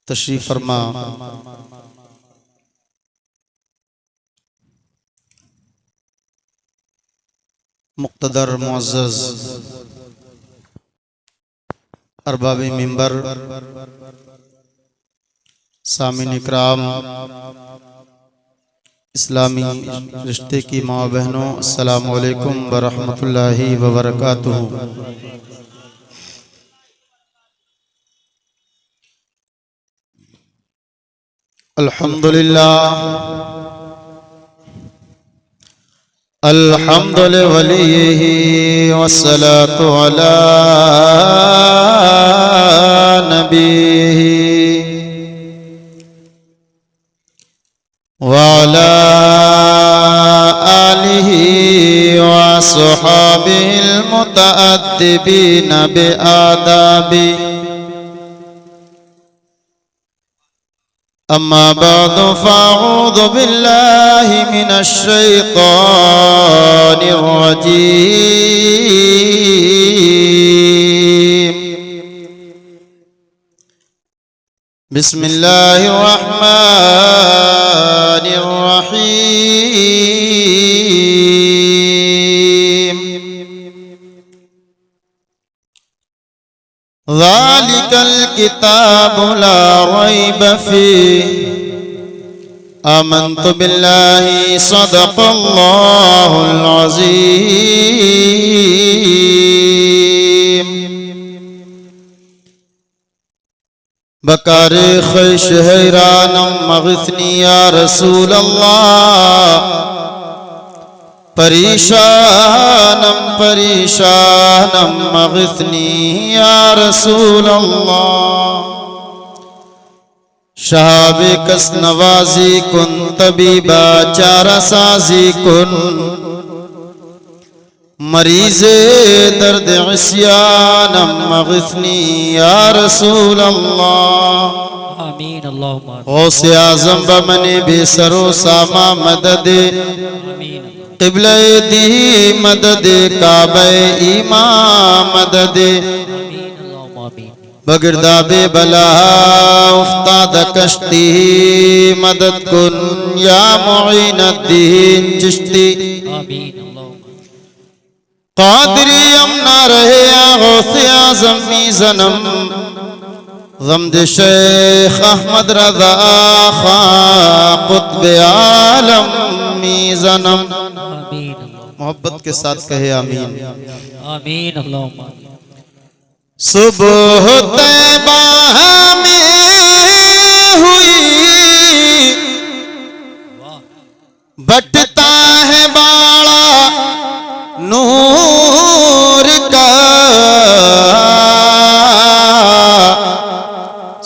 तशरीफ फरमा। मुक़्तदर मुअज़्ज़ज़ अरबाबी मिंबर, सामीन इकराम, इस्लामी रिश्ते की माँ बहनों, अस्सलामु अलैकुम व रहमतुल्लाहि व बरकातुहू। अल्हम्दुलिल्लाह अल्हम्दुलिल्लाह वलिय्यिही वस्सलातु अला नबीही व अला आलिही व अस्हाबिहिल मुतअद्दिबीन बिआदाबी। अम्मा बअद फ़अऊज़ु बिल्लाहि मिनश शैतानिर रजीम। बिस्मिल्लाहिर रहमानिर रहीम। ज़ालिकल किताबु ला रैब फ़ीहि आमन्तु बिल्लाहि सदक़ल्लाहुल अज़ीम। बकारी ख़ैश हैरानम मग़िथनी या रसूल अल्लाह, परेशानम परेशानम मग़िथनी या रसूल अल्लाह। शहाब कस नवाजी कुन तबीबा चारा साजी कुन, मरीज़े दर्द इस्यानम मग़िथनी या रसूल अल्लाह। आमीन अल्लाहुम्मा गौसे आज़म बमने बेसरो सामा मदद, क़िबला दी मदद, काबे ईमा मदद, बगिरदाबे बला उफ्ताद कश्ती मदद कुन या मुईनुद्दीन चिश्ती। क़ादिरी अमना रहे या गौसे आज़म मीज़नम, ग़मद शेख अहमद रज़ा खां क़ुत्ब आलम मीज़नम। मोहब्बत के साथ कहे आमीन। आमीन अल्लाहुम्मा। सुबह तैबा में हुई, बटता है बाड़ा नूर का,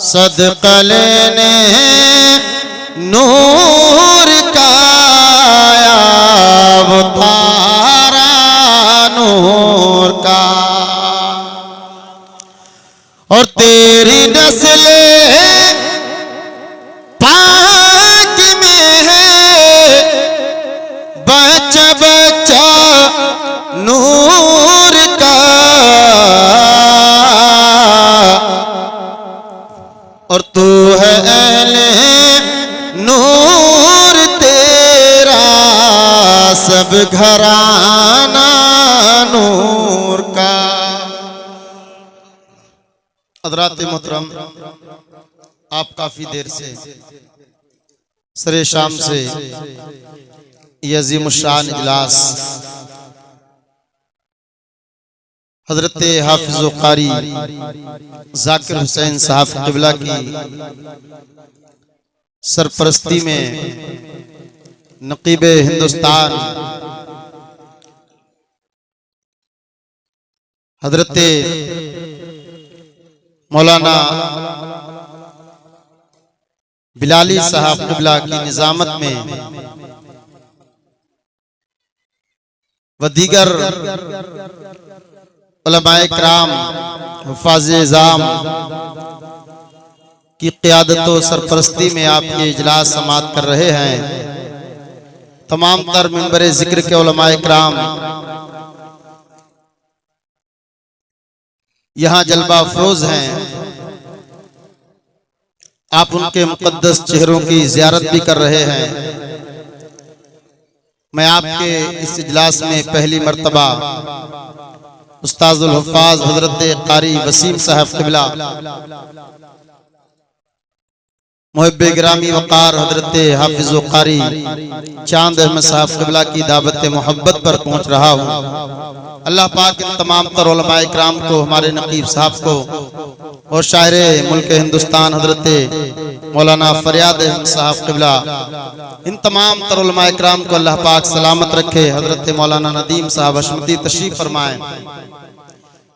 सदका लेने नूर का आया वो तारा नूर का। और तेरी नस्ल पाक में है बच्चा बच्चा नूर का, और तू है अहले नूर, तेरा सब घराना नूर का। हज़रात मोहतरम, आप काफी देर से सरे शाम से ये अज़ीम शान इजलास हजरत हाफिज़ व क़ारी ज़ाकिर हुसैन साहब क़िबला की सरपरस्ती में नक़ीब हिंदुस्तान हजरत मौलाना बिलाली साहब क़िबला की निज़ामत में व दीगर उलमाए किराम हुफ़ाज़े इज़ाम की क़ियादत व सरपरस्ती में आपके इजलास समाअत कर रहे हैं। तमाम तर मिंबर ज़िक्र के उलमाए किराम यहाँ जलवा अफरोज हैं। आप उनके मुकद्दस चेहरों की ज़ियारत भी कर रहे हैं। मैं आपके इस इजलास में पहली मर्तबा उस्ताजुल हुफ़ाज़ हज़रत क़ारी वसीम साहब क़िबला मुहिब्बे गिरामी वक़ार हज़रत हाफ़िज़ क़ारी चांद अहमद साहब क़िबला की दावत मोहब्बत पर पहुँच रहा हूँ। अल्लाह पाक इन तमाम तर उलमाए इकराम को, हमारे नकीब साहब को और शायरे मुल्क हिंदुस्तान हज़रत मौलाना फरियाद अहमद साहब क़िबला, इन तमाम तर उलमाए इकराम को अल्लाह पाक सलामत रखे। हज़रत मौलाना नदीम साहब हशमती तशरीफ़ फरमाएँ।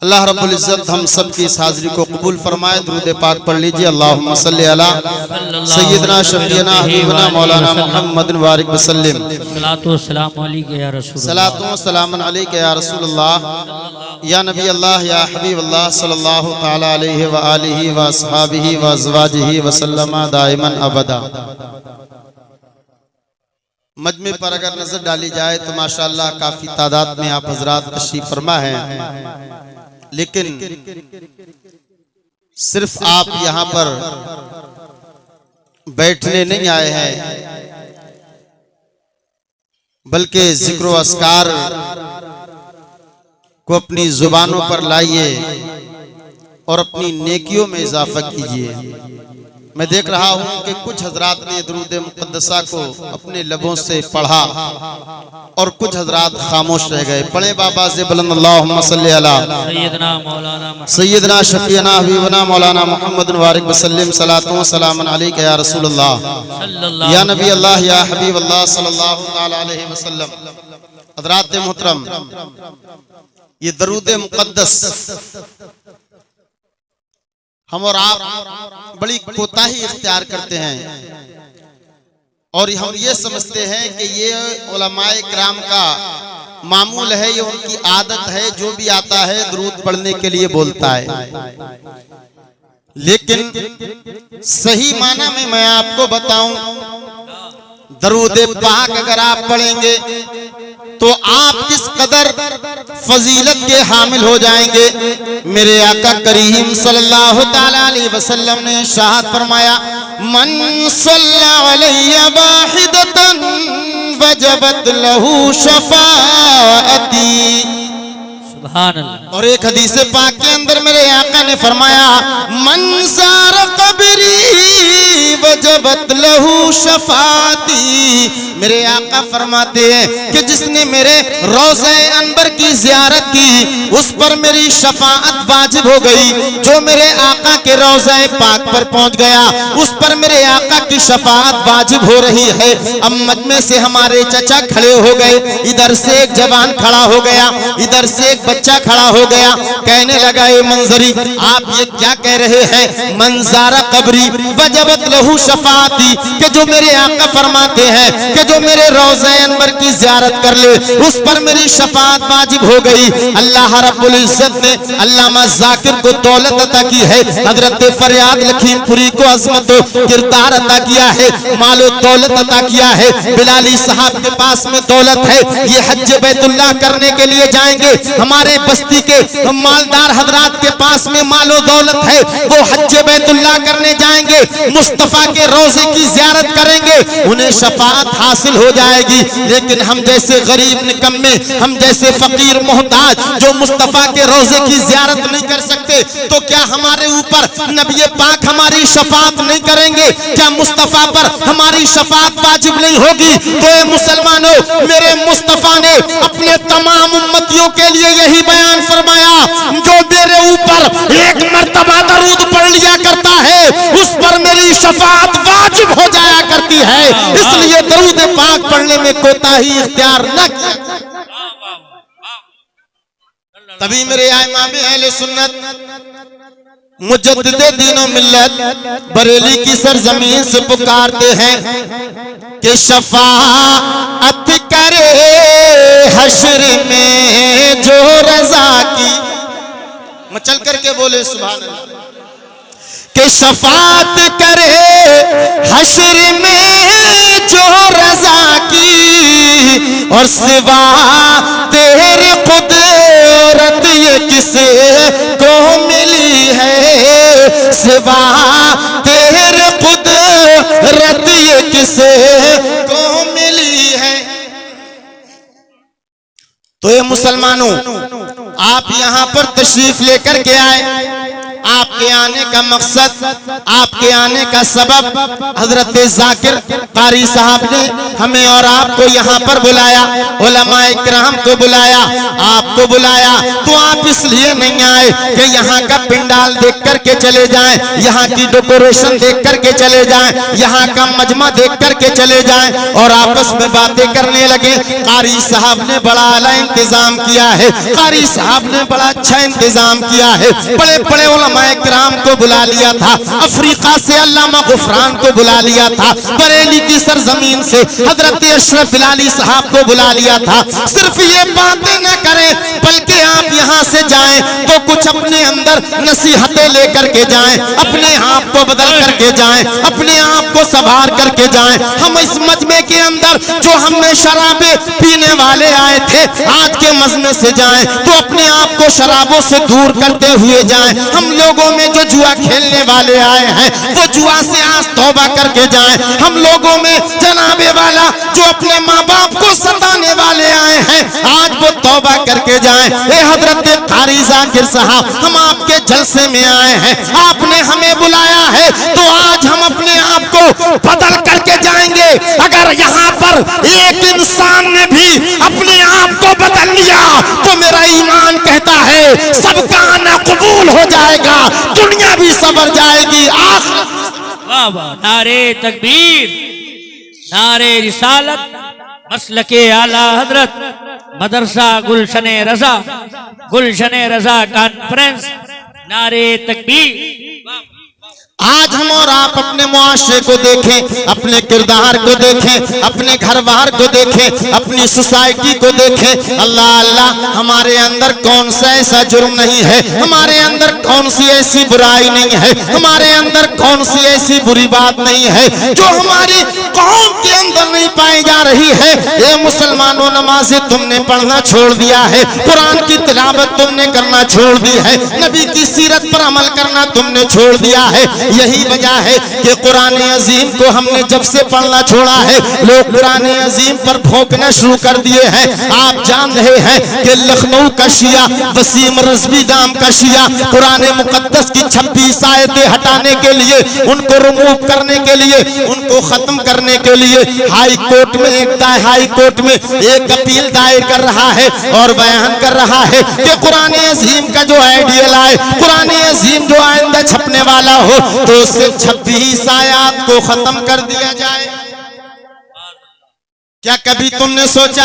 अल्लाह रब्बुल इज़्ज़त हम सब की इस हाज़िरी को कबूल फरमाए। दुरूद पाक पढ़ लीजिए। अल्लाहुम्मा सल्ली अला सय्यदना शफ़ीना हबीबना मौलाना मुहम्मद वारिक वसल्लम। सलातो व सलाम अलैका या रसूल अल्लाह। सलातो व सलाम अलैका या रसूलल्लाह या नबी अल्लाह या हबीब अल्लाह सल्लल्लाहु तआला अलैहि व आलिहि व अस्हाबिहि व अज़वाजिहि व सल्लमा दाइमन अबदा। मजमे पर अगर नजर डाली जाए तो माशाअल्लाह काफी तादाद में आप हजरात तशरीफ फरमा हैं, लेकिन सिर्फ आप यहाँ पर बैठने नहीं आए हैं, बल्कि जिक्र व अस्कार को अपनी जुबानों पर लाइए और अपनी नेकियों में इजाफा कीजिए। मैं देख रहा हूं कि कुछ हजरात ने दुरूद मुक़द्दसा को अपने लबों से पढ़ा और कुछ हजरात खामोश रह गए। पढ़े बाबा से बुलंद अल्लाहुम्मा सल्ली अला सय्यदना शफ़ीना हबीबना मौलाना मुहम्मद वारिक वसल्लम। सलातो व सलाम अलैका या रसूलल्लाह या नबी अल्लाह या हबीब अल्लाह सल्लल्लाहु तआला अलैहि वसल्लम। हजरात मोहतरम, ये दरूद मुक़द्दस हम और आप बड़ी कोताही इख्तियार करते हैं और हम ये समझते हैं कि ये उलमाए किराम का मामूल है, ये उनकी आदत है, जो भी आता है दरूद पढ़ने के लिए बोलता है। लेकिन सही माना में मैं आपको बताऊं, दरूद पाक अगर आप पढ़ेंगे तो आप किस कदर फजीलत के हामिल हो जाएंगे। मेरे आका करीम सल्लल्लाहु तआला अलैहि वसल्लम ने इरशाद फरमाया, मन सल्ला अलैया वाहिदतन वजबत लहू शफाअती। सुभान अल्लाह। और एक हदीस पाक के अंदर मेरे आका ने फरमाया, मन ज़ारा कब्री वजबत लहू शफाअती। मेरे आका फरमाते हैं कि जिसने मेरे रोज़े अनबर की ज़ियारत की उस पर मेरी शफाअत वाजिब हो गई। जो मेरे आका के रोज़े पाक पर पहुंच गया उस पर मेरे आका की शफाअत वाजिब हो रही है। अब मजमे से हमारे चचा खड़े हो गए, इधर से एक जवान खड़ा हो गया, इधर से एक बच्चा खड़ा हो गया। कहने लगा, ए मंजरी आप ये क्या कह रहे हैं, मंजारा कब्री वजबत लहू शफाअती, कि जो मेरे आका फरमाते हैं कि जो मेरे रोज़े अनवर की ज़ियारत कर ले उस पर मेरी शफाअत वाजिब हो गई। अल्लाह रब्बुल इज़्ज़त ने अल्लामा ज़ाकिर को दौलत अता की है, हजरत फरियाद लखीमपुरी को अज़मत व किरदार अता किया है, मालो दौलत अता किया है। बिलाली साहब के पास में दौलत है, ये हज बैतुल्लाह करने के लिए जाएंगे। हमारे बस्ती के मालदार हजरात के पास में मालो दौलत है, वो हज बैतुल्लाह करने जाएंगे, मुस्तफा के रोज़े की ज़ियारत करेंगे, उन्हें शफाअत हासिल हो जाएगी। लेकिन हम जैसे गरीब निकम्मे, हम जैसे फकीर मोहताज जो मुस्तफा के रोज़े की ज़ियारत नहीं कर सकते, तो क्या हमारे ऊपर नबी पाक हमारी शफाअत नहीं करेंगे? क्या मुस्तफा पर हमारी शफाअत वाजिब नहीं होगी? तो ये मुसलमानों, मेरे मुस्तफा ने अपने तमाम उम्मतियों के लिए यही बयान फरमाया, जो मेरे ऊपर एक मर्तबा दरूद पढ़ लिया करता है उस पर मेरी शफाअत वाजिब हो जाया करती है। इसलिए दरूद पाक पढ़ने में कोताही इख्तियार न किया। तभी मेरे इमाम अहले सुन्नत मुजद्दिदे दीनो मिल्लत बरेली की सरजमीन से पुकारते हैं कि शफाअत करे हश्र में जो रज़ा की। मचल करके बोले सुभान अल्लाह। कि शफाअत करे हश्र में जो रज़ा की, और सिवा तेरे कुदरत ये किसे को मिली है, सिवा तेरे मुसलमानों, आप यहाँ पर तशरीफ लेकर के आए, आपके आने का मकसद, आपके आने का सबब हजरत जाकिर कारी साहब ने हमें और आपको यहाँ पर बुलाया, उलमाए किराम को बुलाया, आपको बुलाया। तो आप इसलिए नहीं आए कि यहाँ का पिंडाल देख करके चले जाएं, यहाँ की डेकोरेशन देख करके चले जाएं, यहाँ का मजमा देख करके चले जाएं और आपस में बातें करने लगे। कारी साहब ने बड़ा आला इंतजाम किया है, कारी साहब ने बड़ा अच्छा इंतजाम किया है। बड़े बड़े उलमाए किराम को बुला लिया था, अफ्रीका से अल्लामा गुफरान को बुला लिया था, बरेली की सरजमीन से हजरत अशरफ बिलाली साहब को बुला लिया था। सिर्फ ये बातें न करें बल्कि आप यहाँ से जाएं तो कुछ अपने अंदर नसीहतें लेकर के जाएं, अपने आप को बदल करके जाएं, अपने आप को संभाल करके जाएं। हम इस मजमे के अंदर जो हमें शराबे पीने वाले आए थे, आज के मजमे से जाएं तो अपने आप को शराबों से दूर करते हुए जाएं। हम लोगों में जो जुआ खेलने वाले आए हैं वो जुआ से आज तौबा करके जाएं। हम लोगों में जनाबे वाला जो अपने माँ बाप को सताने वाले आए हैं, आज वो तौबा करके जाएं। ए हजरत कारी जाकिर साहब, हम आपके जलसे में आए हैं, आपने हमें बुलाया है तो आज हम अपने आप को बदल करके जाएंगे। अगर यहाँ पर एक इंसान ने भी अपने आप को बदल लिया तो मेरा ईमान कहता है सबका आना कबूल हो जाएगा, दुनिया भी सबर जाएगी। वाह वाह, नारे तकबीर, नारे रिसालत, मसलके आला हजरत मदरसा गुलशने रजा, गुलशने रजा कॉन्फ्रेंस, नारे तकबीर। आज हम और आप अपने मुआशरे को देखें, अपने किरदार को देखें, अपने घर बार को देखें, अपनी सोसाइटी को देखें। अल्लाह अल्लाह, हमारे अंदर कौन सा ऐसा जुर्म नहीं है, हमारे अंदर कौन सी ऐसी बुराई नहीं है, हमारे अंदर कौन सी ऐसी बुरी बात नहीं है जो हमारी कौम के अंदर नहीं पाई जा रही है। ये मुसलमानों, नमाज़ें तुमने पढ़ना छोड़ दिया है, कुरान की तिलावत तुमने करना छोड़ दी है, नबी की सीरत पर अमल करना तुमने छोड़ दिया है। यही वजह है कि कुरान अजीम को हमने जब से पढ़ना छोड़ा है, लोग कुरान अजीम पर भौंकना शुरू कर दिए हैं। आप जान रहे हैं कि लखनऊ का शिया, वसीम रज़वी नाम का शिया, कुरान मुकद्दस की 26 आयतें हटाने के लिए, उनको रिमूव करने के लिए, उनको खत्म करने के लिए हाई कोर्ट में एक अपील दायर कर रहा है और बयान कर रहा है कि कुरान अजीम का जो आइडियल है, कुरान अजीम जो आइंदा छपने वाला हो तो उससे 26 आयत को खत्म कर दिया जाए। क्या कभी तुमने सोचा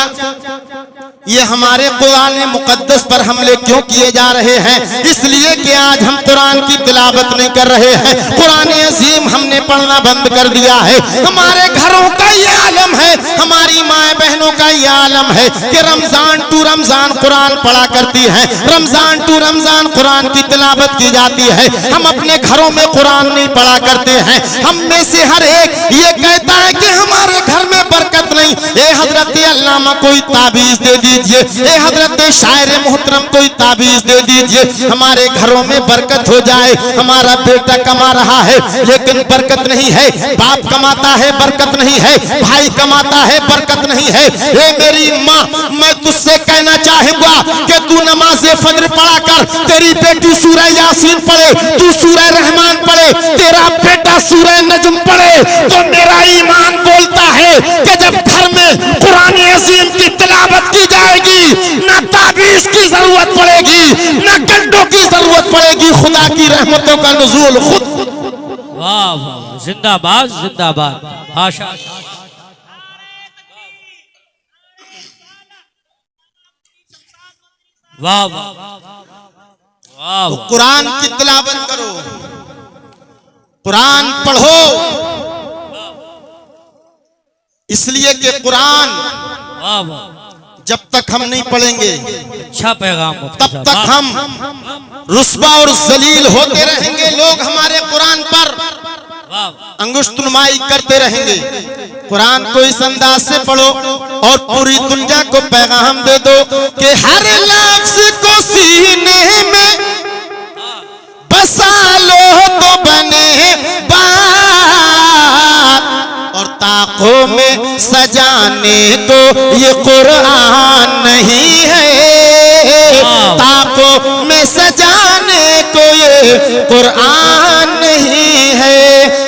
ये हमारे कुरान मुकद्दस पर हमले क्यों किए जा रहे हैं? इसलिए कि आज हम कुरान की तिलावत नहीं कर रहे हैं, कुरान अजीम हमने पढ़ना बंद कर दिया है। हमारे घरों का ये आलम है, हमारी माए बहनों का ये आलम है कि रमजान टू रमजान कुरान पढ़ा करती है, रमजान टू रमजान कुरान की तिलावत की जाती है। हम अपने घरों में कुरान नहीं पढ़ा करते हैं। हम में से हर एक ये कहता है कि हमारे घर में बरकत नहीं। ए हजरत अल्लामा कोई ताबीज दे दीजिए, ए हजरत शायर मोहतरम कोई ताबीज दे दीजिए, हमारे घरों में बरकत हो जाए। हमारा बेटा कमा रहा है लेकिन बरकत नहीं है, बाप कमाता है बरकत नहीं है, भाई कमाता है बरकत नहीं है। ए मेरी माँ, मैं तुझसे कहना चाहूंगा कि तू नमाज फजर पढ़ा कर, तेरी बेटी सूरह यासीन पढ़े, तू सूरह रहमान पढ़े, तेरा बेटा सूरह नजम पढ़े, तो मेरा ईमान बोलता है कि जब घर में कुरान अजीम की तिलावत की जाएगी, ना ताबीज की जरूरत पड़ेगी, ना गड्ढों की जरूरत पड़ेगी, खुदा की रहमतों का नुज़ूल खुद। वाह वाह, जिंदाबाद जिंदाबाद, हाशा। वाह वाह वाह, तो कुरान की तिलावत करो, कुरान पढ़ो, इसलिए कि कुरान जब तक हम नहीं पढ़ेंगे, अच्छा पैगाम, तब तक हम रुस्वा और जलील होते रहेंगे। लोग हमारे कुरान पर अंगुष्ठनुमाई करते रहेंगे। कुरान को इस अंदाज से पढ़ो और पूरी दुनिया को पैगाम दे दो कि हर लफ्ज को सीने में बसा लो तो बने बात, और ताकों में सजाने को ये कुरान नहीं है। कुरान नहीं है।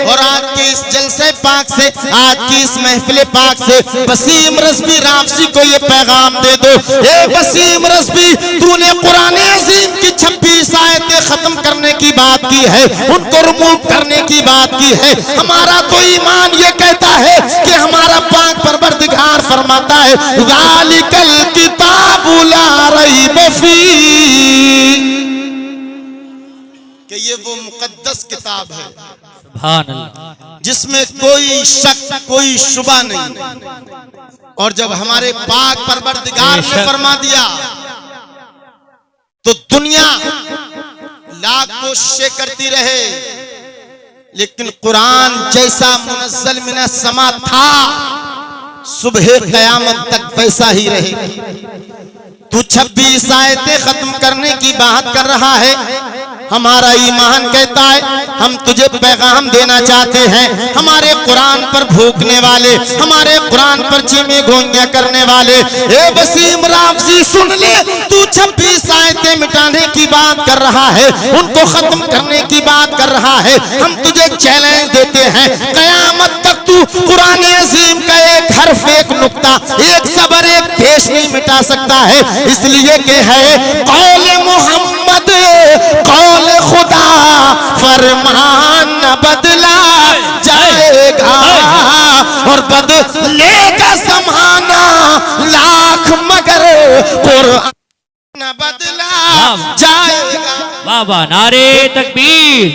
और आज के इस जलसे पाक से, आज की इस महफिल पाक से वसीम रज़वी राफसी को ये पैगाम दे दो, ए वसीम रज़वी, तूने कुरान अज़ीम की 26 आयतें खत्म करने की बात की है, उनको रिमूव करने की बात की है। हमारा तो ईमान ये कहता है कि हमारा पाक परवरदिगार फरमाता है ज़ालिकल किताबु ला रैब फीह, कि ये वो मुकद्दस किताब है सुभान अल्लाह, जिसमें कोई शक कोई शुबा नहीं। और जब हमारे पाक परवरदिगार ने फरमा दिया तो दुनिया लाख कोशिशें करती रहे, लेकिन कुरान जैसा मुनज़्ज़ल मिनस समा था सुबह क़यामत तक वैसा ही रहेगा। तू 26 आयतें खत्म करने की बात कर रहा है, हमारा ईमान कहता है हम तुझे पैगाम देना चाहते हैं। हमारे कुरान पर भूखने वाले, हमारे कुरान पर चीमे गोइयां करने वाले, ए वसीम राफसी सुन ले, तू 26 आयतें मिटाने की बात कर रहा है, उनको खत्म करने की बात कर रहा है। हम तुझे चैलेंज देते हैं, क़यामत तक तू कुरान अज़ीम का एक हर्फ, एक नुक्ता, एक सबर, एक पेश नहीं मिटा सकता है, इसलिए कि है कौल मोहम्मद कौल खुदा, फरमान न बदला जाएगा और बदलेगा ज़माना लाख, मगर कुरान न बदला जाएगा। बाबा नारे तकबीर,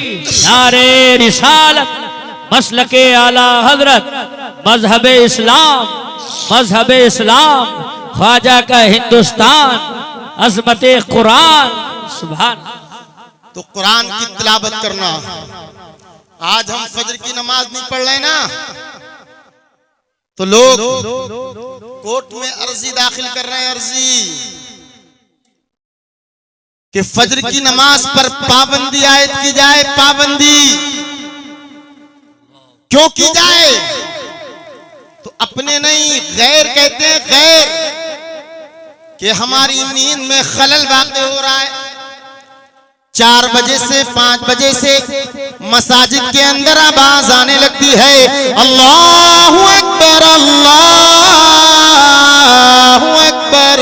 नारे रिसालत, मसलके आला हजरत, मजहबे इस्लाम, मजहबे इस्लाम, ख्वाजा का हिंदुस्तान, अज़मते कुरान, सुभान। तो कुरान की तिलावत करना। आज हम फजर की नमाज नहीं पढ़ रहे ना, तो लोग कोर्ट में अर्जी दाखिल कर रहे हैं, अर्जी कि फजर की नमाज पर पाबंदी आयद की जाए। पाबंदी क्यों की जाए? तो अपने नहीं, गैर कहते हैं, गैर, कि हमारी नींद में खलल वाक़ हो रहा है। 4 बजे से 5 बजे से मसाजिद के अंदर आवाज आने लगती है, अल्लाहु अकबर, अल्लाहु अकबर,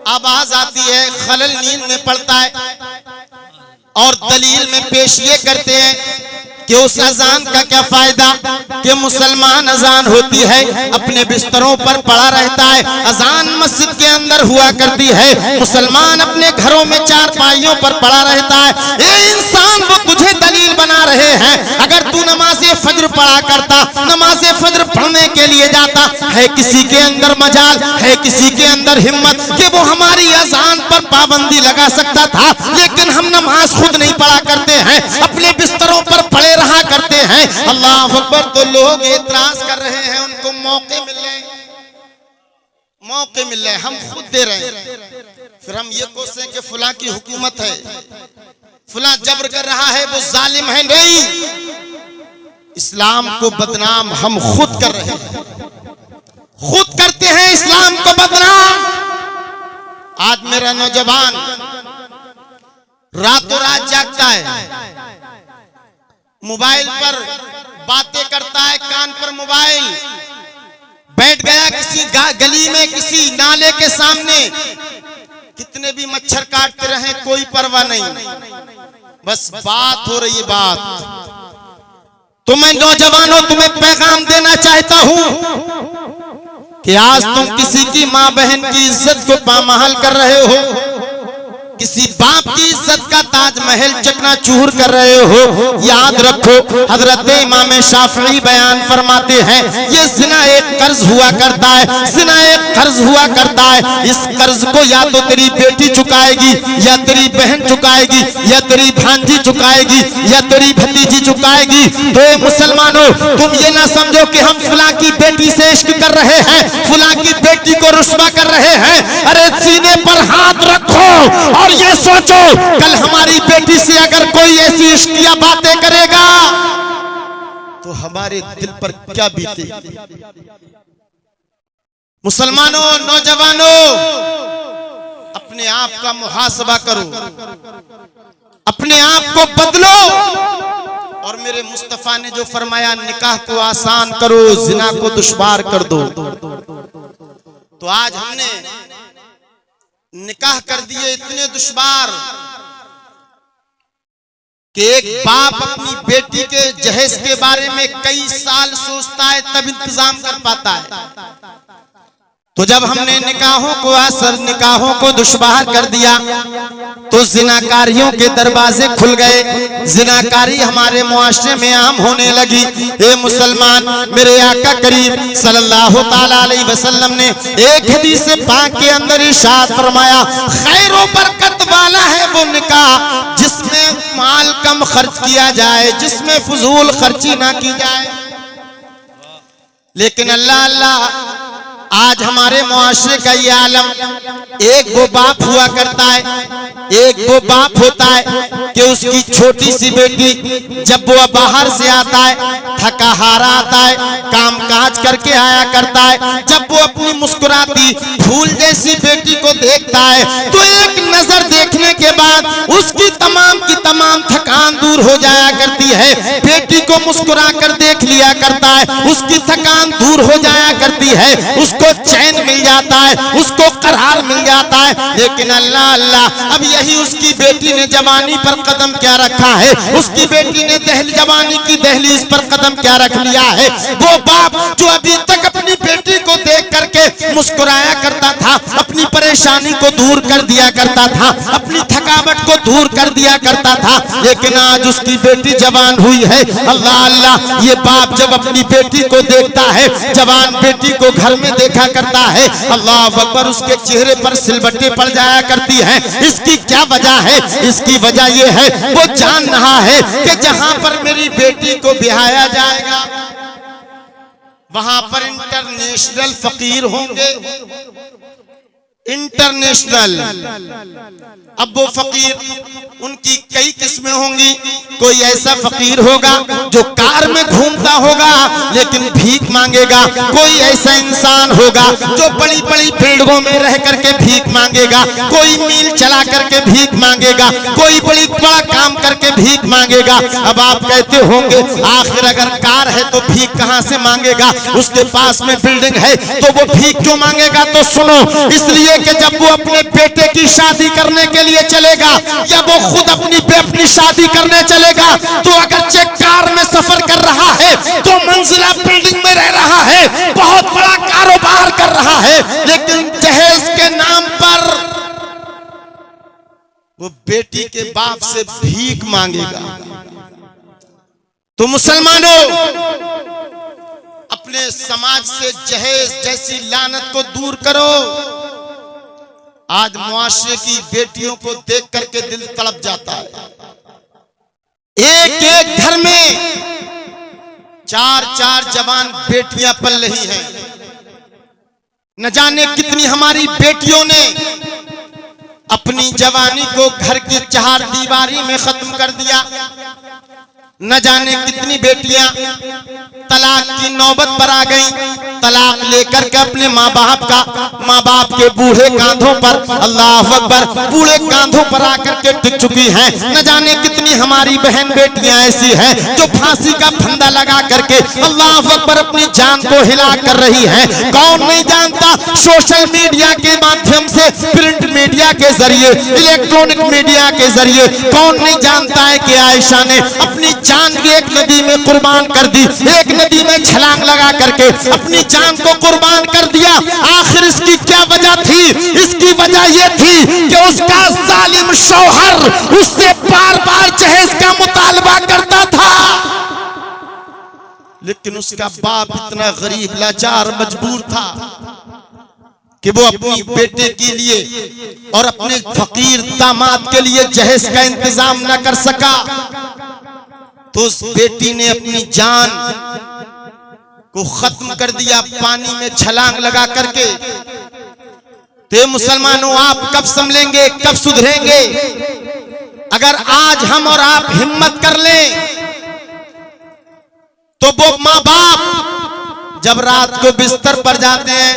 आवाज आती है, खलल नींद में पड़ता है। और दलील में पेश ये करते हैं कि उस अजान का क्या फायदा कि मुसलमान अजान होती है अपने बिस्तरों पर पड़ा रहता है, अजान मस्जिद के अंदर हुआ करती है, मुसलमान अपने घरों में चारपाइयों पर पड़ा रहता है। ये इंसान वो तुझे दलील बना रहे हैं। अगर तू नमाज़े फज्र पढ़ा करता, नमाज़े फज्र पढ़ने के लिए जाता है, किसी के अंदर मजाल है, किसी के अंदर हिम्मत कि वो हमारी अजान पर पाबंदी लगा सकता था, लेकिन हम नमाज खुद नहीं पढ़ा करते हैं, अपने बिस्तरों पर पड़े रहा करते हैं। अल्लाह अकबर। तो लोग एतराज कर रहे हैं, उनको मौके मिल रहे हैं, मौके मिल रहे हैं, हम खुद दे रहे हैं। फिर हम ये कोसते हैं कि फुला की हुकूमत है, फुला जबर कर रहा है, वो जालिम है। नहीं, इस्लाम को बदनाम हम खुद कर रहे हैं, खुद करते हैं इस्लाम को बदनाम। आज मेरा नौजवान रातों रात जागता है, मोबाइल पर बातें करता है, कान पर मोबाइल, बैठ गया किसी गली में, किसी नाले के सामने, कितने भी मच्छर काटते रहे कोई परवाह नहीं, बस बात हो रही है बात। तो मैं नौजवानों तुम्हें पैगाम देना चाहता हूं कि आज तुम किसी की माँ बहन की इज्जत को पामाल कर रहे हो, किसी बाप की इज्जत का ताजमहल चकनाचूर कर रहे हो। याद रखो, हजरत इमाम शाफी बयान फरमाते हैं, ये जिना एक कर्ज हुआ करता है, जिना एक कर्ज हुआ करता है। इस कर्ज को या तो तेरी बेटी चुकाएगी, या तेरी बहन चुकाएगी, या तेरी भांजी चुकाएगी, या तेरी भतीजी चुकाएगी। तो मुसलमानों, तुम ये ना समझो कि हम फुला की बेटी से इश्क कर रहे हैं, फुला की बेटी को रुस्वा कर रहे हैं। अरे सीने पर हाथ रखो और ये सोचो, कल हमारी बेटी से अगर कोई ऐसी इश्किया बातें करेगा तो हमारे दिल पर क्या बीतेगी। मुसलमानों, नौजवानों, अपने आप का मुहासबा करो। अपने आप को बदलो। और मेरे मुस्तफा ने जो फरमाया निकाह को आसान करो, जिना को दुश्वार कर दो। तो आज हमने निकाह कर दिए इतने दुश्वार कि एक बाप अपनी बेटी के जहेज के बारे में कई साल सोचता है तब इंतजाम कर पाता है। तो जब हमने निकाहों को दुश्वार कर दिया तो जिनाकारियों के दरवाजे खुल गए। जिनाकारी हमारे मुआशरे में आम होने लगी। ए मुसलमान, मेरे आका करीम सल्लल्लाहु ताला अलैहि वसल्लम ने एक हदीस पाक के अंदर इरशाद फरमाया, खैर व बरकत वाला है वो निकाह जिसमें माल कम खर्च किया जाए, जिसमें फजूल खर्ची ना की जाए। लेकिन अल्लाह अल्लाह, आज हमारे मुआशरे का ये आलम, एक वो बाप हुआ करता है, एक वो बाप होता है कि उसकी छोटी सी बेटी जब वो बाहर से आता है, थका हारा आता है, काम काज करके आया करता है, जब वो अपनी मुस्कुराती फूल जैसी बेटी को देखता है तो एक नजर देखने के बाद उसकी तमाम की तमाम थकान दूर हो जाया करती है। बेटी को मुस्कुरा कर देख लिया करता है, उसकी थकान दूर हो जाया करती है, उसको चैन मिल जाता है, उसको करार मिल जाता है। लेकिन अल्लाह अल्लाह, अब यही उसकी बेटी ने जवानी पर कदम क्या रखा है, उसकी बेटी ने जवानी की दहलीज पर कदम क्या रख लिया है। वो बाप जो अभी तक अपनी बेटी को देख करके मुस्कुराया करता था, अपनी परेशानी को दूर कर दिया करता था, अपनी थकावट को दूर कर दिया करता था, लेकिन आज उसकी बेटी जवान हुई है। अल्लाह अल्लाह, ये बाप जब अपनी बेटी को देखता है, जवान बेटी को घर में देखा करता है, अल्लाह अकबर, उसके चेहरे पर सिलबट्टे पड़ जाया करती है। इसकी क्या वजह है? इसकी वजह यह है वो जान रहा है कि जहां पर मेरी बेटी को ब्याया जाएगा वहां पर इंटरनेशनल फकीर होंगे, इंटरनेशनल। अब वो फकीर उनकी कई किस्में होंगी। कोई ऐसा फकीर होगा जो कार में घूमता होगा लेकिन भीख मांगेगा, कोई ऐसा इंसान होगा जो बड़ी बड़ी बिल्डिंगों में रह करके भीख मांगेगा, कोई मील चला करके भीख मांगेगा, कोई बड़ा काम करके भीख मांगेगा। अब आप कहते होंगे आखिर अगर कार है तो भीख कहां से मांगेगा, उसके पास में बिल्डिंग है तो वो भीख क्यों मांगेगा? तो सुनो, इसलिए कि जब वो अपने बेटे की शादी करने के लिए चलेगा या वो खुद अपनी शादी करने चलेगा तो अगर कार में सफर कर रहा है तो मंजिला बिल्डिंग में रह रहा है, बहुत बड़ा कारोबार कर रहा है, लेकिन जहेज के नाम पर वो बेटी के बाप से भीख मांगेगा। तो मुसलमानों, अपने समाज से जहेज जैसी लानत को दूर करो। आज मुआशरे की बेटियों को देख करके दिल तड़प जाता है। एक एक घर में 4-4 जवान बेटियां पल रही हैं। न जाने कितनी हमारी बेटियों ने अपनी जवानी को घर की चार दीवारी में खत्म कर दिया। न जाने कितनी बेटियां तलाक की नौबत पर आ गईं, तलाक लेकर के अपने माँ बाप के बूढ़े कांधों पर, अल्लाह अकबर, बूढ़े कांधों पर आकर के टिक चुकी हैं। न जाने कितनी हमारी बहन बेटियां ऐसी हैं जो फांसी का फंदा लगा करके, अल्लाह अकबर, अपनी जान को हिला कर रही हैं। कौन नहीं जानता, सोशल मीडिया के माध्यम से, प्रिंट मीडिया के जरिए, इलेक्ट्रॉनिक मीडिया के जरिए कौन नहीं जानता है कि आयशा ने अपनी जान एक नदी में कुर्बान कर दी, एक नदी में छलांग लगा करके अपनी जान को कुर्बान कर दिया। आखिर इसकी क्या वजह थी? इसकी वजह यह थी कि उसका जालिम शौहर उससे बार बार जहेज का मुतालबा करता था, लेकिन उसका बाप इतना गरीब, लाचार, मजबूर था कि वो अपनी बेटे के लिए और अपने फकीर दामाद के लिए जहेज का इंतजाम न कर सका। तो उस बेटी ने अपनी जान को खत्म कर दिया, पानी में छलांग लगा करके। तो मुसलमानों, आप कब संभलेंगे, कब सुधरेंगे? अगर आज हम और आप हिम्मत कर लें तो वो माँ बाप जब रात को बिस्तर पर जाते हैं,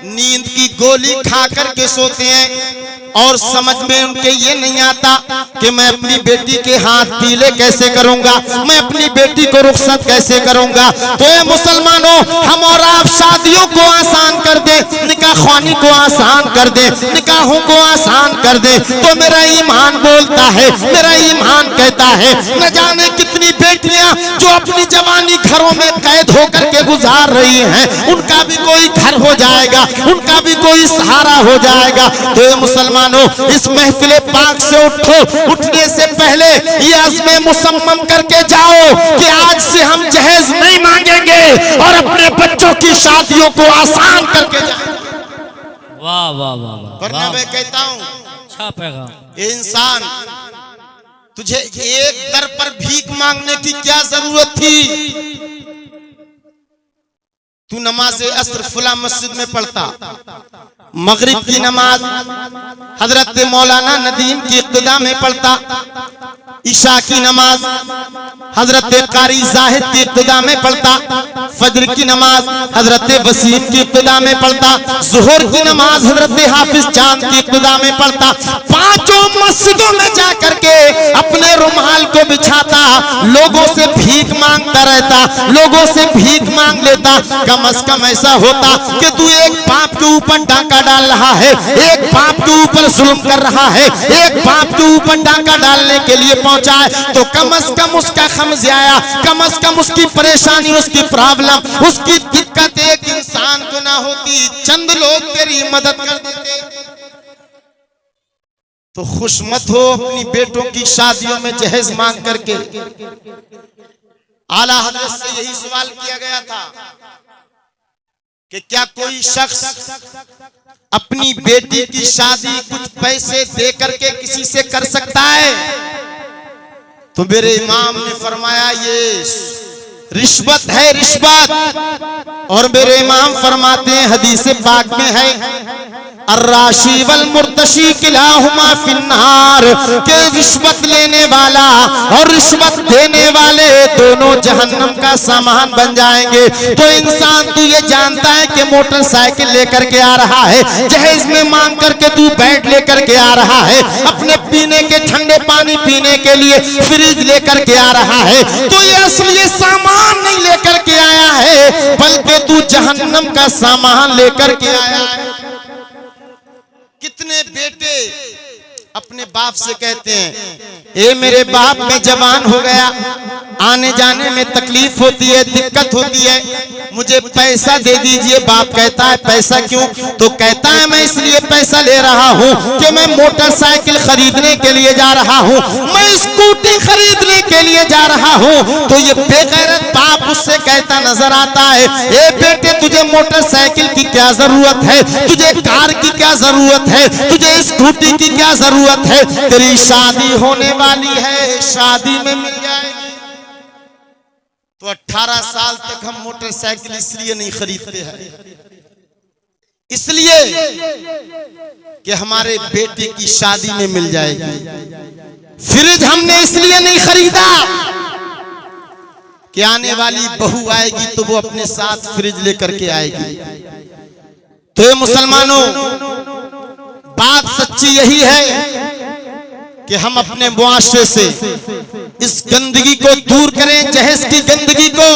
नींद की गोली खा करके सोते हैं, और समझ में उनके ये नहीं आता कि मैं अपनी बेटी के हाथ पीले कैसे करूंगा, मैं अपनी बेटी को रुखसत कैसे करूंगा। तो ये मुसलमानों, हम और आप शादियों को आसान कर दे, निकाह ख्वानी को आसान कर दे, निकाहों को आसान कर दे, तो मेरा ईमान बोलता है, मेरा ईमान कहता है, न जाने कितनी बेटियां जो अपनी जवानी घरों में कैद होकर के गुजार रही हैं, उनका भी कोई घर हो जाएगा, उनका भी कोई सहारा हो जाएगा। तो ये मुसलमानों, इस महफिल पाक से उठो, उठने से पहले ये अज़्म मुसम्मम करके जाओ कि आज से हम जहेज नहीं मांगेंगे और अपने बच्चों की शादियों को आसान करके जाएंगे। वाह वाह वाह वाह। वरना मैं कहता हूँ, अच्छा पैगाम। ये इंसान, तुझे एक दर पर भीख मांगने की क्या जरूरत थी? तू नमाज अस्र फुला मस्जिद में पढ़ता, मगरिब की नमाज हजरत मौलाना नदीम की इक्तिदा में पढ़ता, ईशा की नमाज हजरत कारी जाहिद की इक्तिदा में पढ़ता, फजर की नमाज हजरत वसीम की इक्तिदा में पढ़ता, ज़ुहर की नमाज हजरत हाफिज चांद की इक्तिदा में पढ़ता। पांचों मस्जिदों में जाकर के अपने रुमाल को बिछाता, लोगों से भीख मांगता रहता, लोगों से भीख मांग लेता। कम अज कम ऐसा होता कि तू एक बाप के ऊपर डांका डाल रहा है, एक बाप के ऊपर जुल्म कर रहा है, एक बाप के ऊपर डांका डालने के लिए पहुंचा है, तो कम अज कम उसका खमज़ाया, कम अज कम उसकी परेशानी, उसकी प्रॉब्लम, उसकी दिक्कत एक इंसान को ना होती, चंद लोग तेरी मदद कर देते। तो खुश मत हो अपनी बेटों की शादियों में जहेज मांग करके। आला हजरत से यही सवाल किया गया था कि क्या कोई शख्स अपनी बेटी की शादी कुछ पैसे दे करके किसी से कर सकता है? तो मेरे इमाम ने फरमाया ये रिश्वत है, रिश्वत। और मेरे इमाम फरमाते हैं, हदीस पाक में है, अर्राशी वल मुर्तशी किलाहुमा फिन्नार, के रिश्वत लेने वाला और रिश्वत देने वाले दोनों जहन्नम का सामान बन जाएंगे। तो इंसान तू ये जानता है कि मोटरसाइकिल लेकर के आ रहा है, जहेज में मांग करके तू बैट लेकर के आ रहा है, अपने पीने के ठंडे पानी पीने के लिए फ्रिज लेकर के आ रहा है, तो ये असली सामान नहीं लेकर के आया है, बल्कि तू जहन्नम का सामान लेकर के आया है। कितने बेटे अपने बाप से कहते हैं, ए मेरे बाप मैं जवान हो गया, आने जाने में तकलीफ होती है, दिक्कत होती है, मुझे पैसा दे दीजिए। बाप कहता है पैसा क्यों? तो कहता है मैं इसलिए पैसा ले रहा हूँ कि मैं मोटरसाइकिल खरीदने के लिए जा रहा हूँ, मैं स्कूटी खरीदने के लिए जा रहा हूँ। तो ये बेगैरत बाप उससे कहता नजर आता है, ए बेटे तुझे मोटरसाइकिल की क्या जरूरत है, तुझे कार की क्या जरूरत है, तुझे स्कूटी की क्या जरूरत है? तेरी शादी होने वाली है, शादी में मिल जाएगी। तो 18 साल तक हम मोटरसाइकिल इसलिए नहीं खरीदते हैं, इसलिए कि हमारे बेटे की शादी में मिल जाएगी। फ्रिज हमने इसलिए नहीं खरीदा कि आने वाली बहू आएगी तो वो अपने साथ फ्रिज लेकर के आएगी। तो ये मुसलमानों, बात सच्ची यही है कि हम अपने मुआशरे से इस गंदगी को दूर करें, जहेज की गंदगी को,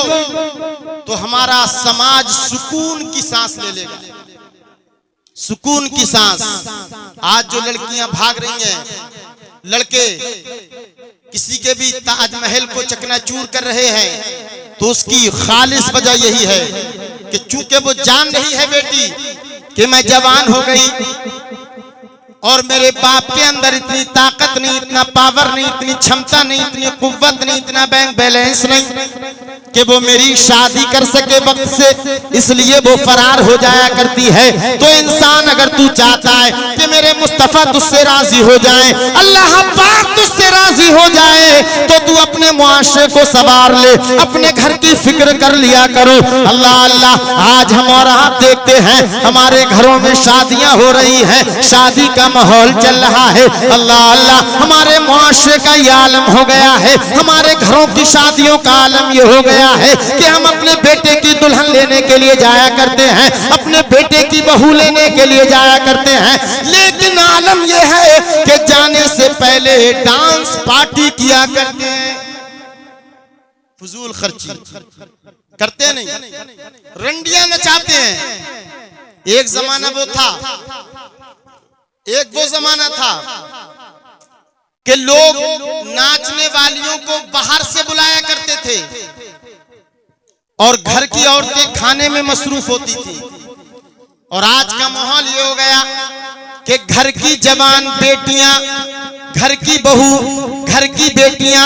तो हमारा समाज सुकून की सांस ले लेगा, सुकून की सांस। आज जो लड़कियां भाग रही हैं, लड़के किसी के भी ताजमहल को चकनाचूर कर रहे हैं, तो उसकी खालिस वजह यही है कि चूंकि वो जान रही है बेटी कि मैं जवान हो गई और मेरे बाप के अंदर इतनी ताकत नहीं, इतना पावर नहीं, इतनी क्षमता नहीं, इतनी कुव्वत नहीं, इतना बैंक बैलेंस नहीं कि वो मेरी शादी कर सके वक्त से, इसलिए वो फरार हो जाया करती है। तो इंसान अगर तू चाहता है कि मेरे मुस्तफा तुझसे राजी हो जाए, अल्लाह पाक तुझसे राजी हो जाए, तो तू अपने मुआशरे को संवार ले, अपने घर की फिक्र कर लिया करो। अल्लाह अल्लाह, आज हम और आप देखते हैं हमारे घरों में शादियां हो रही हैं, शादी का माहौल चल रहा है। अल्लाह अल्लाह, हमारे मुआशरे का ये आलम हो गया है, हमारे घरों की शादियों का आलम ये हो गया है कि हम अपने बेटे की दुल्हन लेने के लिए जाया करते हैं, अपने बेटे की बहू लेने के लिए जाया करते हैं, लेकिन आलम यह है कि जाने से पहले डांस पार्टी किया करते हैं, फजूल खर्ची करते नहीं, रंडियां नचाते हैं। एक जमाना वो था, एक वो जमाना था कि लोग नाचने वालियों को बाहर से बुलाया करते थे और घर की औरतें खाने में मसरूफ होती थी। और आज का माहौल ये हो गया कि घर की जवान बेटियां, घर की बहू, घर की बेटियां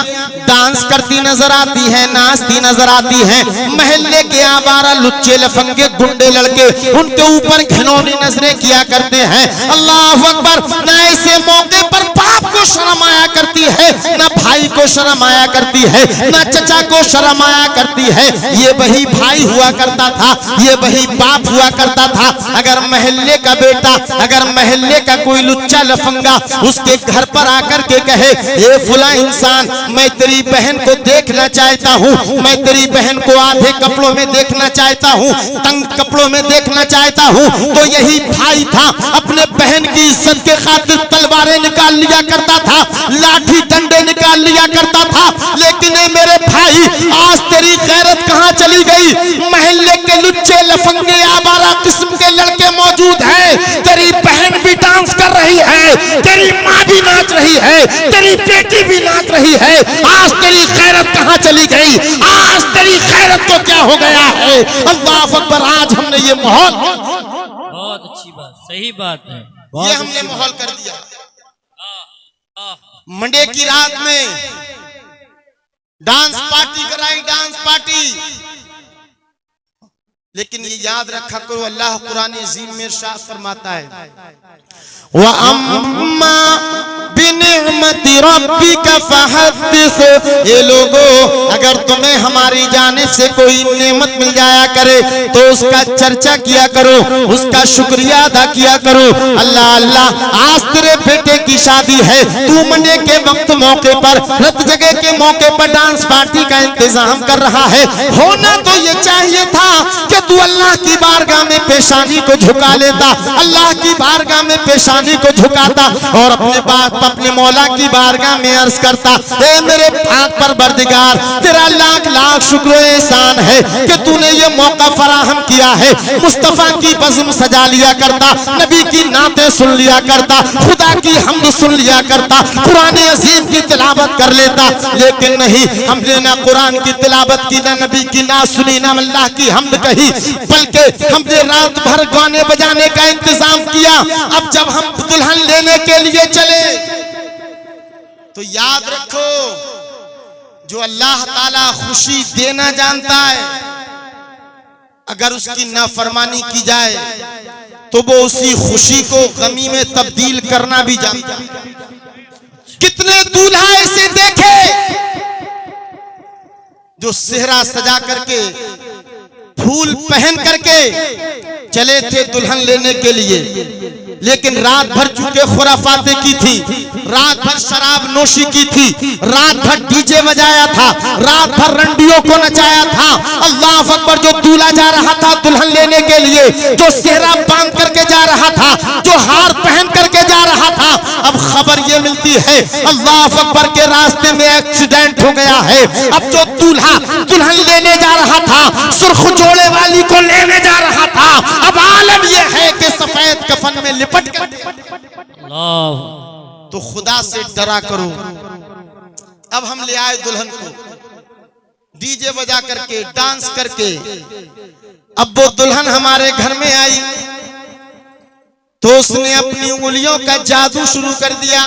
डांस करती नजर आती हैं, नाचती नजर आती हैं। महल्ले के आवारा लुच्चे लफंगे गुंडे लड़के उनके ऊपर घिनौनी नजरें किया करते हैं। अल्लाह अकबर। न ऐसे मौके पर बाप को शर्म आया करती है, न भाई को शर्म आया करती है, न चचा को शर्म आया करती है। ये वही भाई हुआ करता था, ये वही बाप हुआ करता था। अगर महल्ले का बेटा, अगर महल्ले का कोई लुच्चा लफंगा उसके घर पर आकर के कहे, ये फुला इंसान, मैं तेरी बहन को देखना चाहता हूँ, मैं तेरी बहन को आधे कपड़ों में देखना चाहता हूँ, तंग कपड़ों में देखना चाहता हूँ, तो यही भाई था अपने बहन की इज्जत के खातिर तलवारें निकाल लिया करता था, लाठी डंडे निकाल लिया करता था। लेकिन मेरे भाई, आज तेरी गैरत कहाँ चली गई? महल्ले के लुच्चे लफंगे आवारा किस्म के लड़के मौजूद हैं, तेरी बहन भी डांस कर रही है, तेरी माँ भी नाच रही है, तेरी बेटी भी नाच रही है। आज तेरी गैरत कहाँ चली गई? आज तेरी गैरत को क्या हो गया है? अल्लाह अकबर। आज हमने ये माहौल, बहुत अच्छी बात, सही बात है, ये हमने माहौल कर दिया। मंडे की रात में डांस पार्टी कराई, डांस पार्टी। लेकिन ये याद रखा करो, अल्लाह कुरान अज़ीम में इरशाद फरमाता है, व अम्मा बिनिअमति रब्बिका फहद्दिस। ये लोगों, अगर तुम्हें हमारी जानिब से कोई नेमत मिल जाया करे तो उसका चर्चा किया करो, उसका शुक्रिया अदा किया करो। अल्लाह अल्लाह, आज तेरे बेटे की शादी है, तू मंडे के वक्त मौके पर, रत जगह के मौके पर डांस पार्टी का इंतजाम कर रहा है। होना तो ये चाहिए था कि तू अल्लाह की बारगाह में पेशानी को झुका लेता, अल्लाह की बारगाह में पेशानी को झुकाता और अपने बाप, अपने मौला की बारगाह में अर्ज करता, ए मेरे पाक परवरदिगार, तेरा लाख लाख शुक्र एहसान है कि तूने ये मौका फराहम किया है। मुस्तफा की बज़्म सजा लिया करता, नबी की नातें सुन लिया करता, खुदा की हमद सुन लिया करता, कुरान अज़ीम की तिलावत कर लेता। लेकिन नहीं, हमने ना कुरान की तिलावत की, ना नबी की ना सुनी, ना अल्लाह की हमद कही, बल्कि हमने रात भर गाने बजाने का इंतजाम किया। अब जब हम दुल्हन लेने के लिए चले तो याद रखो, जो अल्लाह ताला खुशी देना जानता है, अगर उसकी नाफरमानी की जाए तो वो उसी खुशी को गमी में तब्दील करना भी जानता है। कितने दूल्हा ऐसे देखे जो सेहरा सजा करके, फूल पहन करके चले थे दुल्हन लेने के लिए, लेकिन रात भर चूंकि खुराफाते की थी, रात भर शराब नोशी की थी, रात भर डीजे बजाया था, रात भर रंडियों को नचाया था। अल्लाह अकबर। जो दूल्हा जा रहा था दुल्हन लेने के लिए, जो सेहरा बांध करके जा रहा था, जो हार पहन करके जा रहा था, अब खबर ये मिलती है अल्लाह अकबर के रास्ते में एक्सीडेंट हो गया है। अब जो दूल्हा दुल्हन लेने जा रहा था, सुर्ख जोड़े वाली को लेने जा रहा था, अब आलम यह है कि सफेद कफन में लिपट कर। तो खुदा से डरा करो। अब हम ले आए दुल्हन को डीजे बजा करके, डांस करके। अब वो दुल्हन हमारे घर में आई तो उसने अपनी उंगलियों का जादू शुरू कर दिया।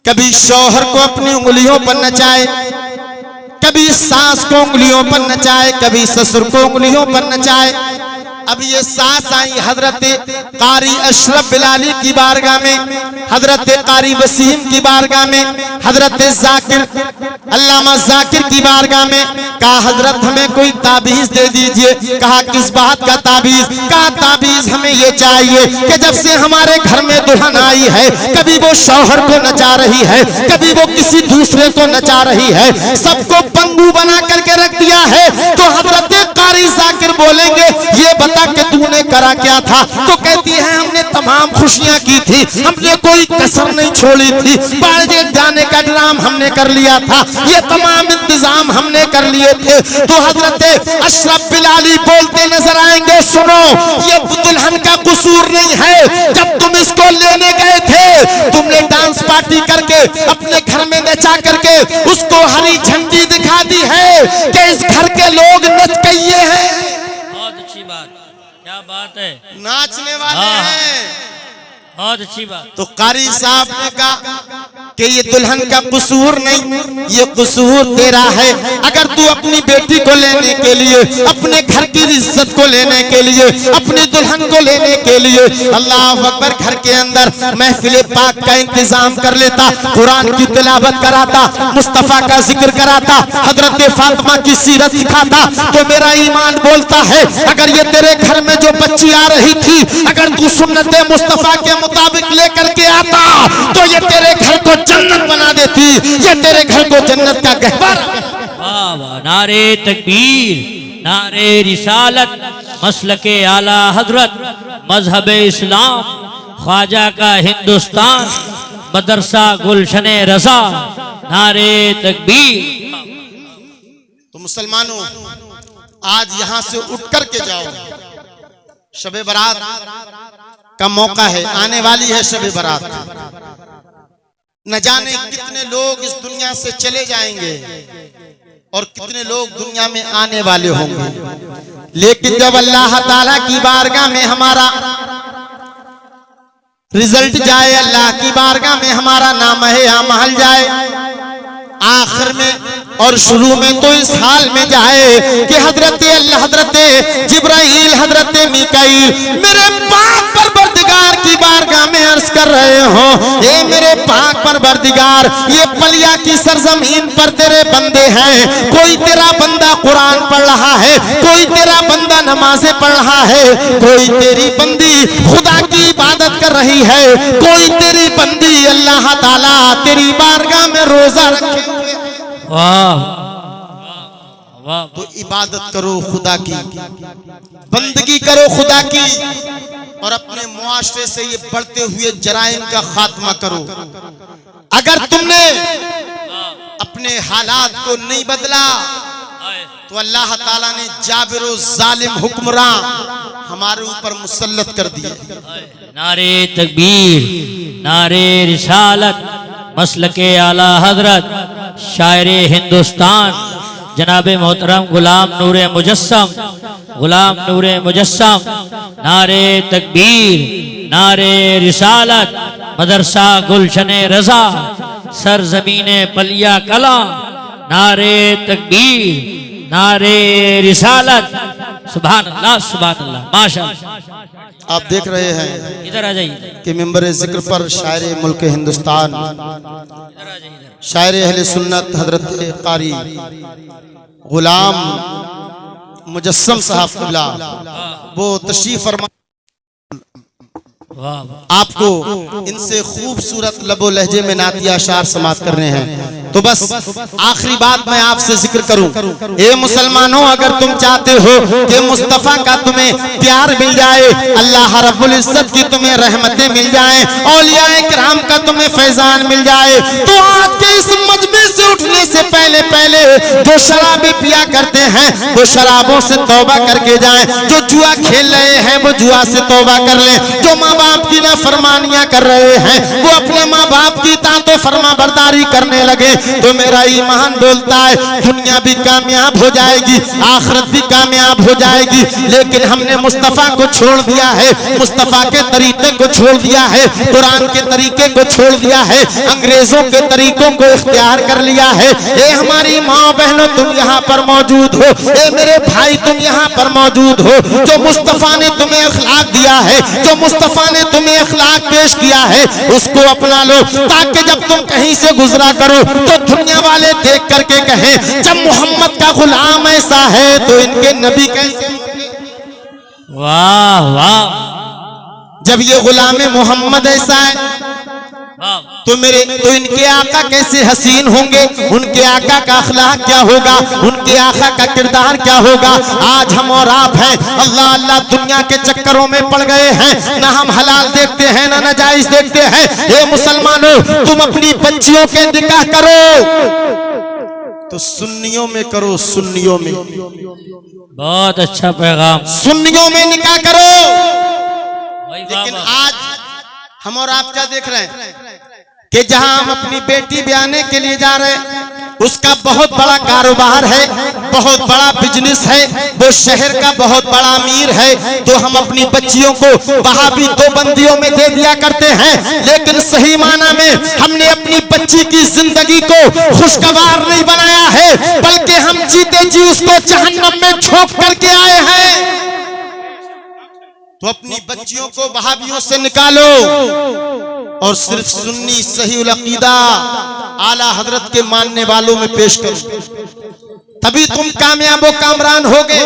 कभी शौहर को अपनी उंगलियों पर नचाए, कभी सास को उंगलियों पर नचाए, कभी ससुर को उंगलियों पर नचाए। अब ये साथ आई हजरत कारी अशरफ बिलाली की बारगाह में, हजरत कारी वसीम की बारगाह में, हजरत जाकिर अल्लामा जाकिर की बारगाह में। कहा हजरत हमें कोई ताबीज दे दीजिए। कहा किस बात का ताबीज? कहा ताबीज हमें ये चाहिए कि जब से हमारे घर में दुल्हन आई है, कभी वो शौहर को नचा रही है, कभी वो किसी दूसरे को नचा रही है, सबको पंगू बना करके रख दिया है। तो हजरत कारी जाकिर बोलेंगे ये बता कि तूने करा क्या था? तो कहती है हमने तमाम खुशियां की थी, हमने कोई कसर नहीं छोड़ी थी, बाड़े जाने का ड्राम हमने कर लिया था, ये तमाम इंतजाम हमने कर लिए थे। तो हजरत अशरफ बिलाली बोलते नजर आएंगे सुनो, ये दुल्हन का कसूर नहीं है। जब तुम इसको लेने गए थे, तुमने डांस पार्टी करके अपने घर में नचा करके उसको हरी झंडी दिखा दी है कि इस घर के लोग नचकइये हैं। बहुत अच्छी बात, क्या बात है, नाचने वाले हैं। बहुत अच्छी बात। तो कारी साहब ने कहा कि ये दुल्हन का कसूर नहीं, ये कसूर तेरा है। अगर तू अपनी बेटी को लेने के लिए, अपने घर की इज्जत को लेने के लिए, अपनी दुल्हन को लेने के लिए अल्लाह अकबर घर के अंदर महफिल पाक का इंतजाम कर लेता, कुरान की तिलावत कराता, मुस्तफा का जिक्र कराता, हजरत फातिमा की सीरत सिखाता, तो मेरा ईमान बोलता है अगर ये तेरे घर में जो बच्ची आ रही थी, अगर तू सुन्नत मुस्तफा के मुताबिक लेकर के आता, तो ये तेरे घर को जन्नत बना देती, ये तेरे घर को जन्नत का गहवारा। वाह वाह, नारे तकबीर, नारे रिसालत, मसलके आला हजरत, मजहब इस्लाम, ख्वाजा का हिंदुस्तान, मदरसा गुलशने रजा, नारे तकबीर। तो मुसलमानों आज यहां से उठ करके जाओ, शबे बारात का मौका है, आने वाली है शबे बारात। न जाने कितने लोग इस दुनिया से चले जाएंगे और कितने लोग दुनिया में आने वाले होंगे, लेकिन जब अल्लाह ताला की बारगाह में हमारा रिजल्ट जाए, अल्लाह की बारगाह में हमारा नाम है या महल जाए, आखिर में और शुरू में तो इस हाल में जाए कि हजरत अल्लाह, हजरत जिब्राइल, हजरत मीकाईल मेरे पाक परवरदिगार की बारगाह में अर्ज कर रहे हो, ये मेरे पाक परवरदिगार, ये पलिया की सरजमीन पर तेरे बंदे हैं, कोई तेरा बंदा कुरान पढ़ रहा है, कोई तेरा बंदा नमाजें पढ़ रहा है, कोई तेरी बंदी खुदा की इबादत कर रही है, कोई तेरी बंदी अल्लाह ताला तेरी बारगाह में रोजा रखे हुए। वाह वाह, तो इबादत करो खुदा की, बंदगी करो खुदा की, और अपने मुआशरे से ये बढ़ते हुए जराइम का खात्मा करो। अगर तुमने अपने हालात को नहीं बदला तो अल्लाह ताला ने जाबिरो जालिम हुक्मरान हमारे ऊपर मुसल्लत कर दिए। नारे तकबीर, नारे रिसालत, मसलके आला हजरत, शायरे हिंदुस्तान जनाब मोहतरम गुलाम नूरे मुजस्सम, गुलाम नूरे मुजस्सम, नारे तकबीर, नारे रिसालत, मदरसा गुलशने रजा, सरजमीने पलिया कला, नारे तकबीर, नारे रिसालत, सुभान अल्लाह, सुभान अल्लाह, माशाअल्लाह। आप देख रहे हैं इधर आ जाइए कि मिंबर जिक्र पर शायर मुल्क हिंदुस्तान, शायर अहले सुन्नत हजरत कारी गुलाम मुजस्सम साहब क़िबला वो तशरीफ फरमा आपको इनसे खूबसूरत लबो लहजे में नातिया अशार समात करने हैं। तो बस आखिरी बात मैं आपसे जिक्र करूं, ए मुसलमानों, अगर तुम चाहते हो कि मुस्तफा का तुम्हें प्यार मिल जाए, अल्लाह रब्बुल इज्जत की तुम्हें रहमतें मिल जाएं, औलियाए किराम का तुम्हें फैजान मिल जाए, तो आज के इस मजमे से उठने से पहले पहले जो शराबी पिया करते हैं वो शराबों से तौबा करके जाएं, जो जुआ खेल रहे हैं वो जुआ से तौबा कर लें, जो माँ बाप की नाफरमानियां कर रहे हैं वो अपने माँ बाप की तातो फरमा बरदारी करने लगे, तो मेरा ईमान बोलता है दुनिया भी कामयाब हो जाएगी, आखिरत भी कामयाब हो जाएगी। लेकिन हमने मुस्तफा को छोड़ दिया है, मुस्तफा के तरीके को छोड़ दिया है, कुरान के तरीके को छोड़ दिया है, अंग्रेजों के तरीकों को इख्तियार कर लिया है। ए हमारी माँ बहनों तुम यहाँ पर मौजूद हो, ए मेरे भाई तुम यहाँ पर मौजूद हो। जो मुस्तफा ने तुम्हें अखलाक दिया है, जो मुस्तफा ने तुम्हें अखलाक पेश किया है, उसको अपना लो, ताकि जब तुम कहीं से गुजरा करो तो दुनिया वाले देख करके कहें जब मोहम्मद का गुलाम ऐसा है तो इनके नबी कैसे। वाह वाह, जब ये गुलाम मोहम्मद ऐसा है तो इनके आका कैसे हसीन होंगे, उनके आका का अखलाक क्या होगा, उनके आका का किरदार क्या होगा। आज हम और आप हैं अल्लाह अल्लाह दुनिया के चक्करों में पड़ गए हैं, ना हम हलाल देखते हैं ना नाजायज देखते हैं। ये मुसलमानों तुम अपनी बच्चियों के निकाह करो तो सुन्नियों में करो, सुन्नियों में, बहुत अच्छा पैगाम, सुन्नियों में निकाह करो। वही लेकिन बाबा। आज हम और आप क्या देख रहे हैं कि जहां हम अपनी बेटी ब्याने के लिए जा रहे हैं उसका बहुत बड़ा कारोबार है, बहुत बड़ा बिजनेस है, वो शहर का बहुत बड़ा अमीर है, तो हम अपनी बच्चियों को वहाबी दो बंदियों में दे दिया करते हैं। लेकिन सही माना में हमने अपनी बच्ची की जिंदगी को खुशगवार नहीं बनाया है, बल्कि हम जीते जी उसको जहन्नम में झोंक करके आए हैं। तो अपनी बच्चियों को वहाबियों से निकालो और सिर्फ सुन्नी सही उल अकीदा आला हजरत के मानने वालों में पेश करो, तभी तुम कामयाब व कामरान होगे।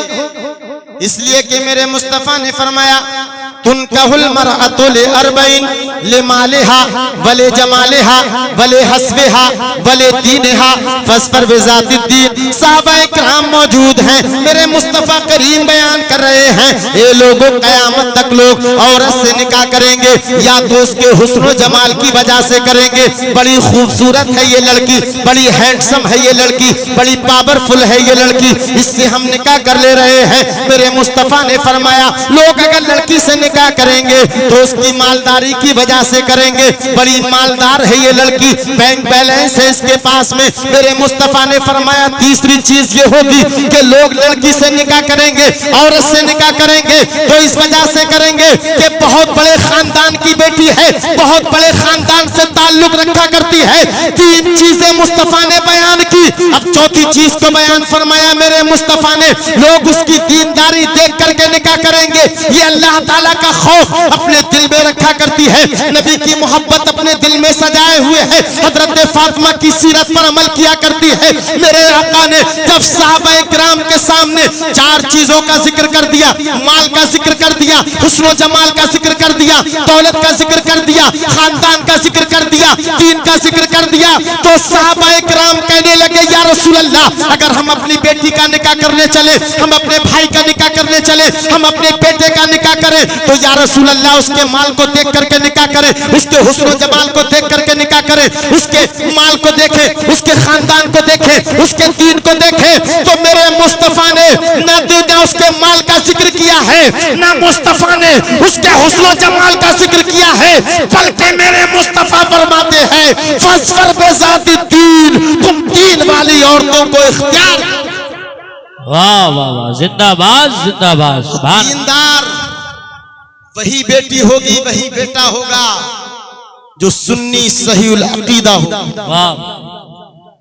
इसलिए कि मेरे मुस्तफा ने फरमाया तुनकहुल मरअतु ले अरबईन ले मालिहा वले जमालिहा वले हस्बिहा वले दीनिहा फस्फर बिज़ाति दीन। सहाबाए किराम मौजूद हैं, मेरे मुस्तफा करीम बयान कर रहे हैं ये लोगों कयामत तक लोग औरत से निकाह करेंगे या तो उसके हुस्न जमाल की वजह से करेंगे, बड़ी खूबसूरत है ये लड़की, बड़ी हैंडसम है ये लड़की, बड़ी पावरफुल है ये लड़की, इससे हम निकाह कर ले रहे हैं। मेरे मुस्तफा ने फरमाया लोग अगर लड़की से निकाह करेंगे तो उसकी मालदारी की वजह से करेंगे, बड़ी मालदार है ये लड़की, बैंक बैलेंस है इसके पास में। मेरे मुस्तफा ने फरमाया तीसरी चीज ये होगी कि लोग लड़की से निकाह करेंगे, औरत से निकाह करेंगे तो इस वजह से करेंगे कि बहुत बड़े खानदान की बेटी है, बहुत बड़े खानदान से ताल्लुक रखा करती है। तीन चीजें मुस्तफा ने बयान की, अब चौथी चीज को बयान फरमाया मेरे मुस्तफा ने, लोग उसकी दीनदारी देख करके निकाह करेंगे, ये अल्लाह ताला का खौफ अपने दिल में रखा करती है, नबी की मोहब्बत अपने दिल में सजाए हुए है, हजरत फातिमा की सीरत पर अमल किया करती है। मेरे आका ने जब सहाबाए किराम के सामने चार चीजों का जिक्र कर दिया, माल का जिक्र कर दिया, हुस्न जमाल का जिक्र कर दिया, दौलत का जिक्र कर दिया, खानदान का जिक्र कर दिया, दीन का जिक्र कर दिया, तो सहाबाए किराम कहने लगे या रसूल अल्लाह अगर हम अपनी बेटी का निकाह करने चले, हम अपने भाई का निकाह करने चले, हम अपने बेटे का निकाह करें तो या रसूल अल्लाह उसके माल को देख करके निकाह करें, उसके हुस्न जमाल को देख करके निकाह करें, उसके माल को देखे, उसके खानदान को देखे, उसके दीन को देखे। तो मेरे मुस्तफा ने ना उसके माल का जिक्र किया है, ना मुस्तफा ने उसके हुस्न जमाल का जिक्र किया है, बल्कि मेरे मुस्तफा फरमाते हैं फस्फर बिज़ाति दीन, तुम दीन वाली औरतों को इख्तियार। वाह वाह वाह, जिंदाबाद जिंदाबाद। सुभान दीनदार वही बेटी होगी, वही बेटा होगा जो सुन्नी सही उल अकीदा हो। वाह,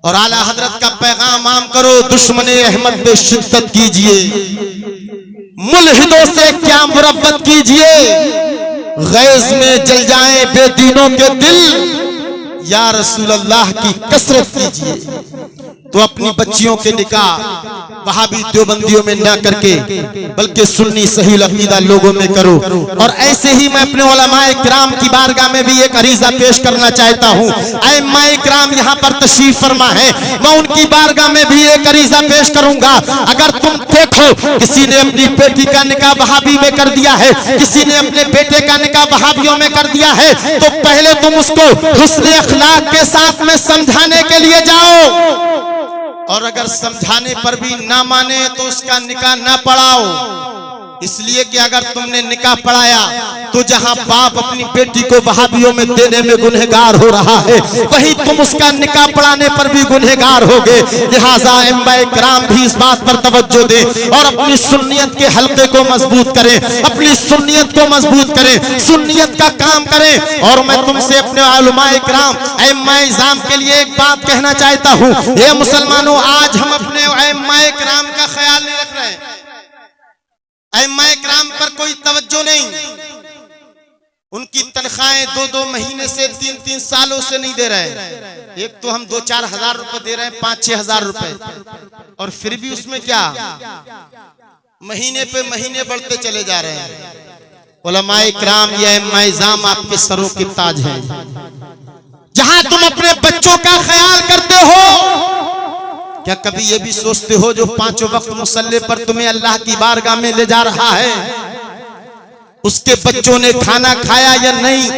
और आला हजरत का पैगाम आम करो, दुश्मने अहमद पे शिद्दत कीजिए, मुल्हिदों से क्या मुरब्बत कीजिए, गैज़ में जल जाए बेदीनों के दिल, या रसूल अल्लाह की कसरत कीजिए। तो अपनी बच्चियों के निकाह वहाबी देवबंदियों में ना करके बल्कि सुन्नी सही अकीदा लोगों में करो। और ऐसे ही मैं अपने उलमाए किराम की बारगाह में भी एक अरीजा पेश करना चाहता हूँ। अइम्माए किराम यहाँ पर तशरीफ फरमा है, मैं उनकी बारगाह में भी एक अरीजा पेश करूंगा। अगर तुम देखो किसी ने अपनी बेटी का निकाह वहाबी में कर दिया है, किसी ने अपने बेटे का निकाह वहाबियों में कर दिया है, तो पहले तुम उसको हुस्न अखलाक के साथ में समझाने के लिए जाओ, और अगर समझाने पर भी ना माने तो उसका निकाह ना पढ़ाओ। इसलिए कि अगर तुमने निकाह पढ़ाया तो जहां बाप अपनी बेटी को वहाबियों में देने में गुनहगार हो रहा है, वहीं तुम उसका निकाह पढ़ाने पर भी गुनहगार होगे। लिहाजा अइम्माए किराम भी इस बात पर तवज्जो दें और अपनी सुन्नियत के हल्के को मजबूत करें, अपनी सुन्नियत को मजबूत करें, सुन्नियत का काम करें। और मैं तुमसे अपने उलमाए किराम अइम्माए इज़ाम के लिए एक बात कहना चाहता हूँ, ये मुसलमानों, आज हम अपने अइम्माए किराम का ख्याल नहीं रख रहे, अइम्माए किराम पर कोई तवज्जो नहीं। उनकी तनख्वाहें 2-2 महीने से 3-3 सालों से नहीं दे रहे। एक तो हम 2-4 हजार रुपए दे रहे हैं, 5-6 हजार रुपए, और फिर भी उसमें क्या महीने पे महीने बढ़ते चले जा रहे हैं। उलमाए किराम या अइम्माए इज़ाम आपके सरों के ताज हैं। जहां तुम अपने बच्चों का ख्याल करते हो, क्या कभी ये भी सोचते हो जो 5 वक्त मुसल्ले पर तुम्हें अल्लाह की बारगाह में ले जा रहा है, उसके बच्चों ने खाना खाया या नहीं,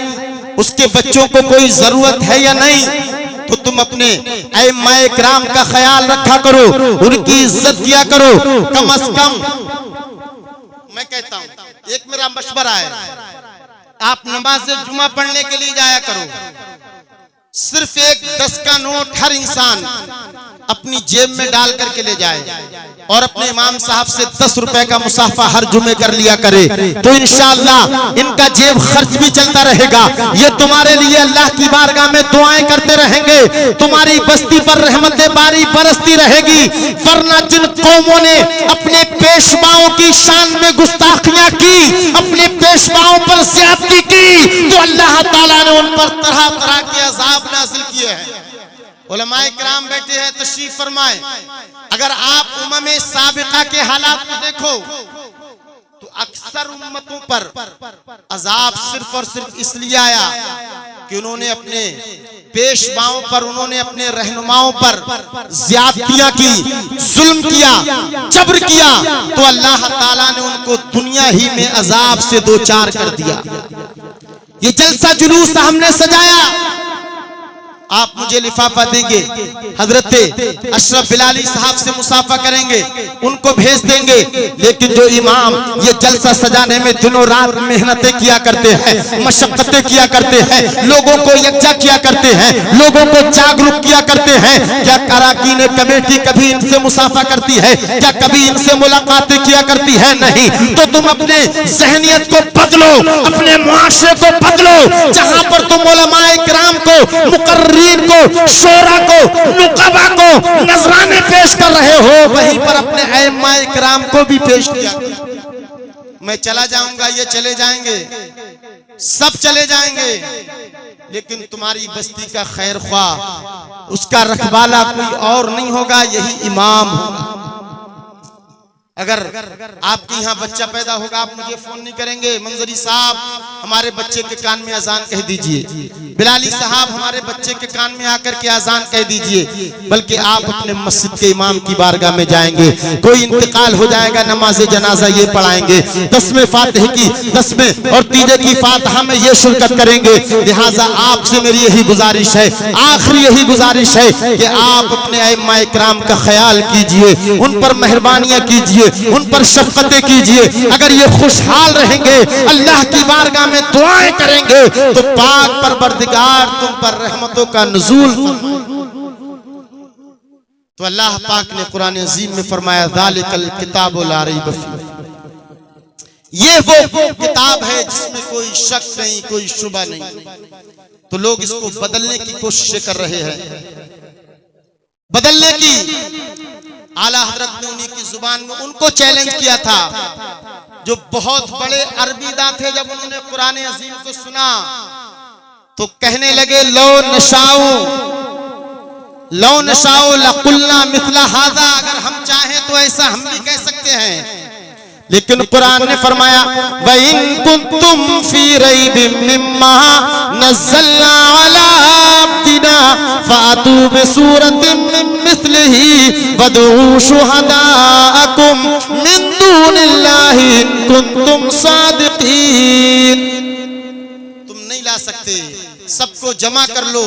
उसके बच्चों को कोई जरूरत है या नहीं? तो तुम अपने अइम्माए किराम का ख्याल रखा करो, उनकी इज्जत किया करो। कम अज कम मैं कहता हूं, एक मेरा मशवरा है, आप नमाज जुमा पढ़ने के लिए जाया करो, सिर्फ एक 10 का नोट हर इंसान अपनी जेब में डाल करके ले जाए और अपने इमाम साहब से 10 रुपए का मुसाफा हर जुमे कर लिया करे, तो इंशाअल्लाह इनका जेब खर्च भी चलता रहेगा। ये तुम्हारे लिए अल्लाह की बारगाह में दुआएं करते रहेंगे, तुम्हारी बस्ती पर रहमत बारी बरसती रहेगी। वरना जिन कौमों ने अपने पेशवाओं की शान में गुस्ताखियां की, अपने पेशवाओं पर ज़्यादती की, तो अल्लाह ताला ने उन पर तरह तरह के अज़ाब नाज़िल किए हैं। उलमाए किराम बैठे हैं, तशरीफ फरमाए। अगर आप उम्मे साबिका के हालात को देखो तो अक्सर उम्मतों पर अजाब सिर्फ और सिर्फ इसलिए आया कि उन्होंने अपने पेशवाओं पर, उन्होंने अपने रहनुमाओं पर ज़्यादतियां की, जुल्म किया, जबर किया, तो अल्लाह ताला ने उनको दुनिया ही में अजाब से दो चार कर दिया। ये जलसा जुलूस हमने सजाया, आप मुझे लिफाफा देंगे, हजरत अशरफ बिलाली साहब से मुसाफा करेंगे, उनको भेज देंगे। लेकिन जो इमाम ये जलसा सजाने में दिनों रात मेहनतें किया करते हैं, मशक्कतें किया करते हैं, लोगों को यकजा किया करते हैं, लोगों को जागरूक किया करते हैं, क्या अरकान कमेटी कभी इनसे मुसाफा करती है? क्या कभी इनसे मुलाकातें किया करती है? नहीं। तो तुम अपने ज़हनियत को बदलो, अपने मुआशरे को बदलो। जहां पर तुम उलमाए किराम को, मुकर्रीन को, शोरा को, नुकबा को नजराने पेश कर रहे हो, वहीं पर अपने अइम्माए किराम को भी पेश किया। मैं चला जाऊंगा, ये चले जाएंगे, सब चले जाएंगे, लेकिन तुम्हारी बस्ती का खैर ख्वाह, उसका रखवाला कोई और नहीं होगा, यही इमाम होगा। अगर आपके यहाँ बच्चा पैदा होगा, आप मुझे फोन नहीं करेंगे, मंजरी साहब हमारे बच्चे के कान में अजान कह दीजिए, बिलाली साहब हमारे बच्चे के कान में आकर के अजान कह दीजिए, बल्कि आप अपने मस्जिद के इमाम की बारगाह में जाएंगे, कोई इंतकाल हो जाएगा, नमाज जनाजा ये पढ़ाएंगे, 10वें फातिह की 10वें और तीजे की फातिहा में ये शिरकत करेंगे। लिहाजा आपसे मेरी यही गुजारिश है, आखिरी यही गुजारिश है कि आप अपने अइम्माए किराम का ख्याल कीजिए, उन पर मेहरबानियां कीजिए, उन पर शफ़क़तें कीजिए। अगर ये खुशहाल रहेंगे, अल्लाह की बारगाह में दुआएं करेंगे, तो पाक परवरदिगार तुम पर रहमतों का नुज़ूल। तो अल्लाह पाक ने कुरान अज़ीम में फरमाया, ज़ालिकल किताबु ला रैब फ़ीह, ये वो किताब है जिसमें कोई शक नहीं, कोई शुबा नहीं। तो लोग इसको बदलने की कोशिश कर रहे हैं, बदलने की। आला हजरत ने उन्हीं की जुबान में उनको चैलेंज किया था, जो बहुत बड़े अरबी दां थे। जब उन्होंने कुरान अज़ीम को सुना तो कहने लगे, लो नशाओ लकुल्ना मिथला हाज़ा, अगर हम चाहें तो ऐसा हम भी कह सकते हैं। लेकिन कुरान ने फरमाया, व इन कुंतुम फी रैबिम मिम्मा नज़्ज़लना अला अब्दिना फातू बिसूरतिन मिन मिस्लिही वदऊ शुहदाअकुम मिन दूनिल्लाहि इन कुंतुम सादिकीन। तुम नहीं ला सकते, सबको जमा कर लो,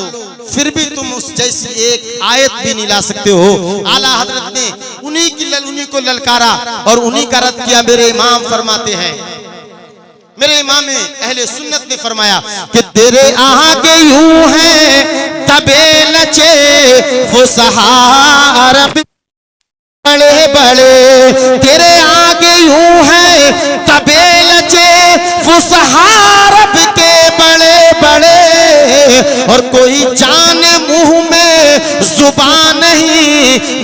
फिर भी तुम उस जैसी एक आयत भी नहीं ला सकते हो। आला हजरत ने उन्हीं को ललकारा और उन्हीं का रद्द किया। मेरे इमाम फरमाते हैं, मेरे इमाम अहले सुन्नत ने फरमाया कि तेरे आगे यूं है तबे लचे फुसहार बड़े बड़े, तेरे आगे यूं है तबे लचे फुसहार के बड़े बड़े, और कोई जाने मुंह में जुबान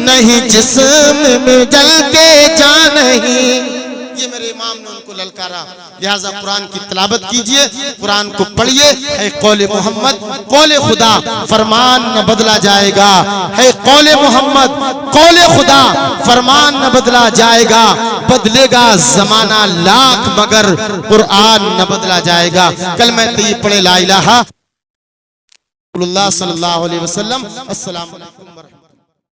नहीं जिस्म में जल के जान नहीं। ये मेरे इमाम ने उनको ललकारा। लिहाजा कुरान की तिलावत कीजिए, कुरान को पढ़िए। है कौले मोहम्मद कौले खुदा, फरमान न बदला जाएगा। है कौले मोहम्मद कौले खुदा, फरमान न बदला जाएगा। बदलेगा जमाना लाख मगर कुरान न बदला जाएगा। कल मैं तो ये पढ़े ला इलाहा सल्लल्लाहु अलैहि वसल्लम। अस्सलाम वालेकुम।